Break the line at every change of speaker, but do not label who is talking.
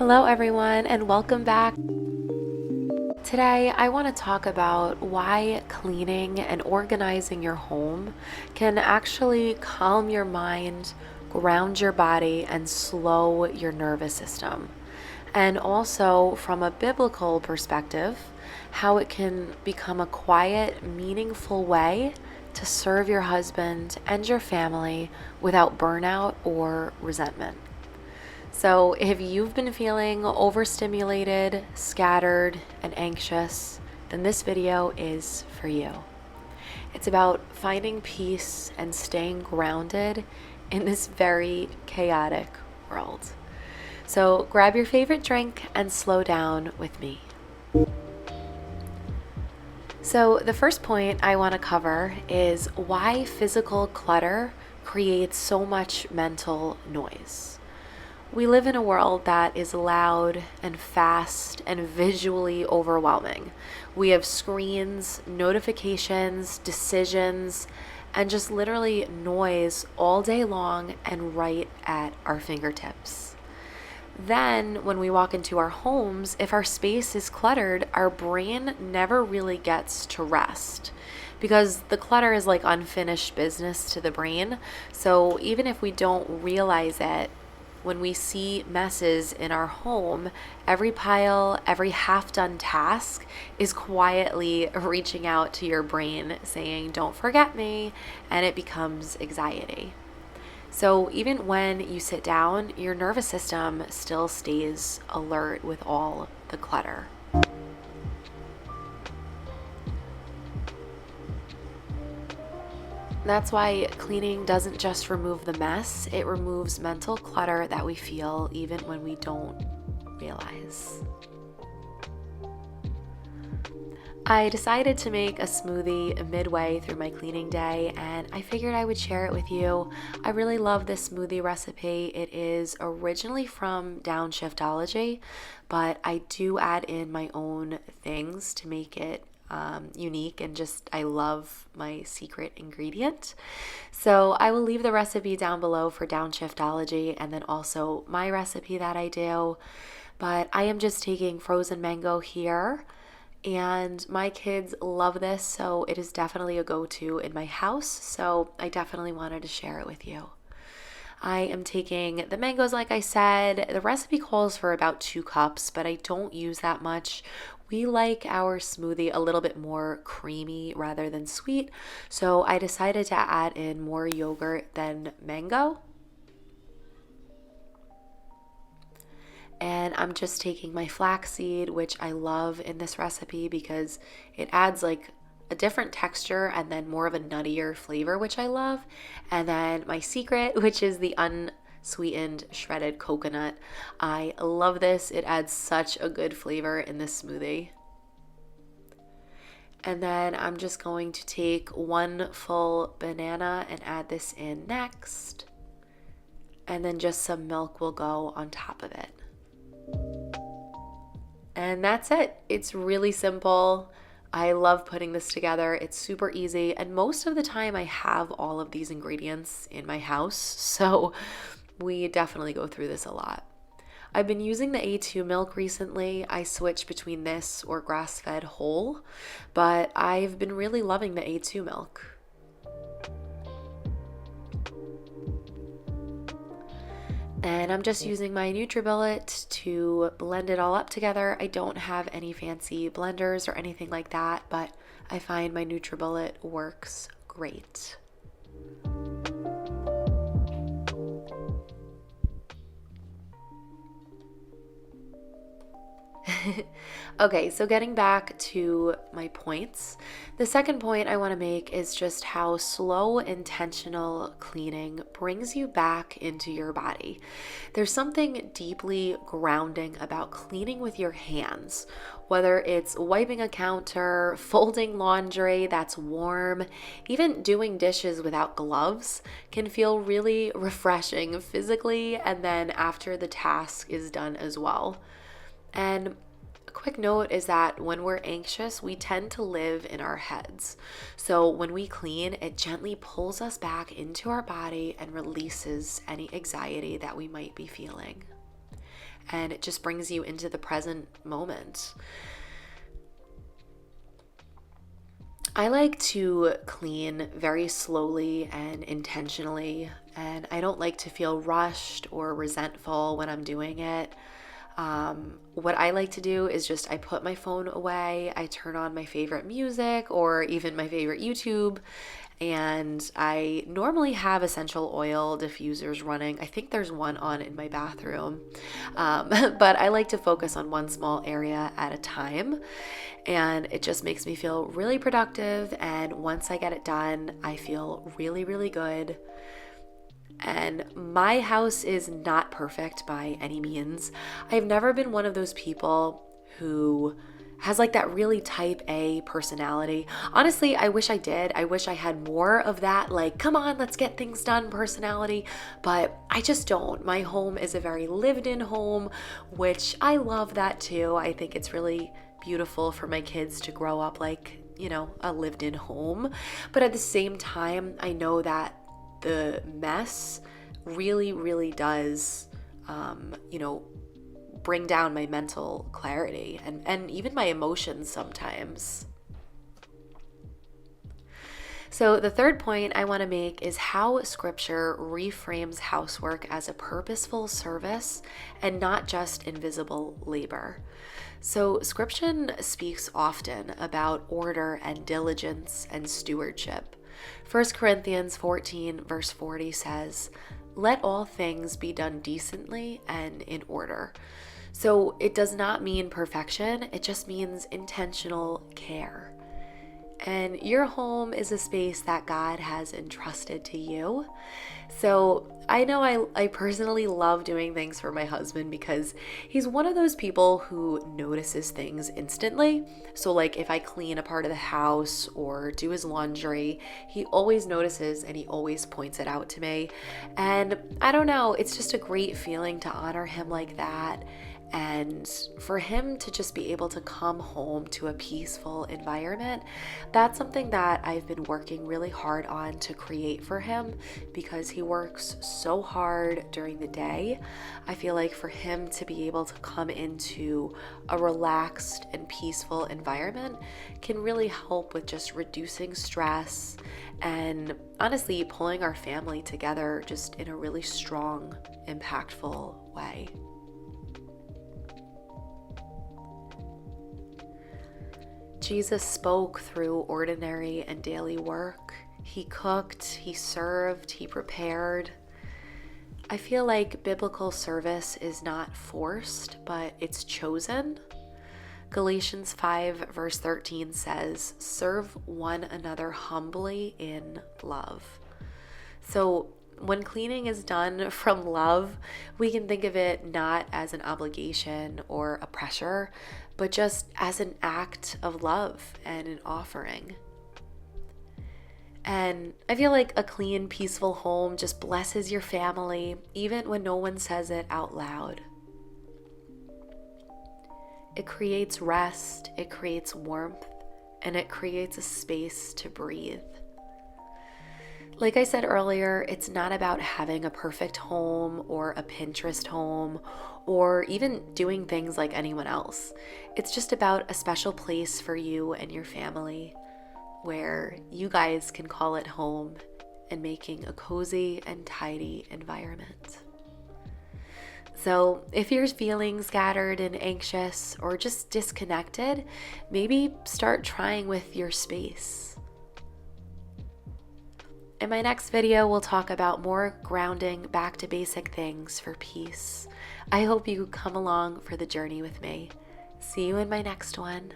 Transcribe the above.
Hello, everyone, and welcome back. Today, I want to talk about why cleaning and organizing your home can actually calm your mind, ground your body, and slow your nervous system. And also, from a biblical perspective, how it can become a quiet, meaningful way to serve your husband and your family without burnout or resentment. So, if you've been feeling overstimulated, scattered, and anxious, then this video is for you. It's about finding peace and staying grounded in this very chaotic world. So, grab your favorite drink and slow down with me. So, the first point I want to cover is why physical clutter creates so much mental noise. We live in a world that is loud and fast and visually overwhelming. We have screens, notifications, decisions, and just literally noise all day long and right at our fingertips. Then, when we walk into our homes, if our space is cluttered, our brain never really gets to rest because the clutter is like unfinished business to the brain. So, even if we don't realize it, when we see messes in our home, every pile, every half-done task is quietly reaching out to your brain saying, "Don't forget me," and it becomes anxiety. So even when you sit down, your nervous system still stays alert with all the clutter. That's why cleaning doesn't just remove the mess, it removes mental clutter that we feel even when we don't realize. I decided to make a smoothie midway through my cleaning day, and I figured I would share it with you. I really love this smoothie recipe. It is originally from Downshiftology, but I do add in my own things to make it unique, and just I love my secret ingredient. So I will leave the recipe down below for Downshiftology and then also my recipe that I do. But I am just taking frozen mango here, and my kids love this, so it is definitely a go-to in my house. So I definitely wanted to share it with you. I am taking the mangoes, like I said. The recipe calls for about 2 cups, but I don't use that much. We like our smoothie a little bit more creamy rather than sweet, so I decided to add in more yogurt than mango. And I'm just taking my flaxseed, which I love in this recipe because it adds like a different texture and then more of a nuttier flavor, which I love. And then my secret, which is the unsweetened shredded coconut. I love this. It adds such a good flavor in this smoothie. And then I'm just going to take 1 full banana and add this in next. And then just some milk will go on top of it. And that's it. It's really simple. I love putting this together. It's super easy. And most of the time I have all of these ingredients in my house. So we definitely go through this a lot. I've been using the A2 milk recently. I switch between this or grass-fed whole, but I've been really loving the A2 milk. And I'm just using my NutriBullet to blend it all up together. I don't have any fancy blenders or anything like that, but I find my NutriBullet works great. Okay, so getting back to my points, the second point I want to make is just how slow, intentional cleaning brings you back into your body. There's something deeply grounding about cleaning with your hands, whether it's wiping a counter, folding laundry that's warm, even doing dishes without gloves can feel really refreshing physically and then after the task is done as well. And a quick note is that when we're anxious, we tend to live in our heads. So when we clean, it gently pulls us back into our body and releases any anxiety that we might be feeling. and it just brings you into the present moment. I like to clean very slowly and intentionally, and I don't like to feel rushed or resentful when I'm doing it. What I like to do is just I put my phone away, I turn on my favorite music or even my favorite YouTube, and I normally have essential oil diffusers running. I think there's one on in my bathroom, but I like to focus on one small area at a time, and it just makes me feel really productive. And once I get it done, I feel really, really good. And my house is not perfect by any means. I've never been one of those people who has like that really type A personality. Honestly, I wish I did. I wish I had more of that, like, come on, let's get things done personality, but I just don't. My home is a very lived in home, which I love that too. I think it's really beautiful for my kids to grow up like, a lived in home. But at the same time, I know that the mess really, really does, bring down my mental clarity and even my emotions sometimes. So the third point I want to make is how scripture reframes housework as a purposeful service and not just invisible labor. So scripture speaks often about order and diligence and stewardship. 1 Corinthians 14 verse 40 says, "Let all things be done decently and in order." So it does not mean perfection, it just means intentional care. And your home is a space that God has entrusted to you. So I know I personally love doing things for my husband because he's one of those people who notices things instantly. So like if I clean a part of the house or do his laundry, he always notices and he always points it out to me. And I don't know, it's just a great feeling to honor him like that. And for him to just be able to come home to a peaceful environment, that's something that I've been working really hard on to create for him because he works so hard during the day. I feel like for him to be able to come into a relaxed and peaceful environment can really help with just reducing stress and honestly pulling our family together just in a really strong, impactful way. Jesus spoke through ordinary and daily work. He cooked, he served, he prepared. I feel like biblical service is not forced, but it's chosen. Galatians 5 verse 13 says, "Serve one another humbly in love." So when cleaning is done from love, we can think of it not as an obligation or a pressure, but just as an act of love and an offering. And I feel like a clean, peaceful home just blesses your family, even when no one says it out loud. It creates rest, it creates warmth, and it creates a space to breathe. Like I said earlier, it's not about having a perfect home or a Pinterest home or even doing things like anyone else. It's just about a special place for you and your family where you guys can call it home and making a cozy and tidy environment. So if you're feeling scattered and anxious or just disconnected, maybe start trying with your space. In my next video, we'll talk about more grounding back to basic things for peace. I hope you come along for the journey with me. See you in my next one.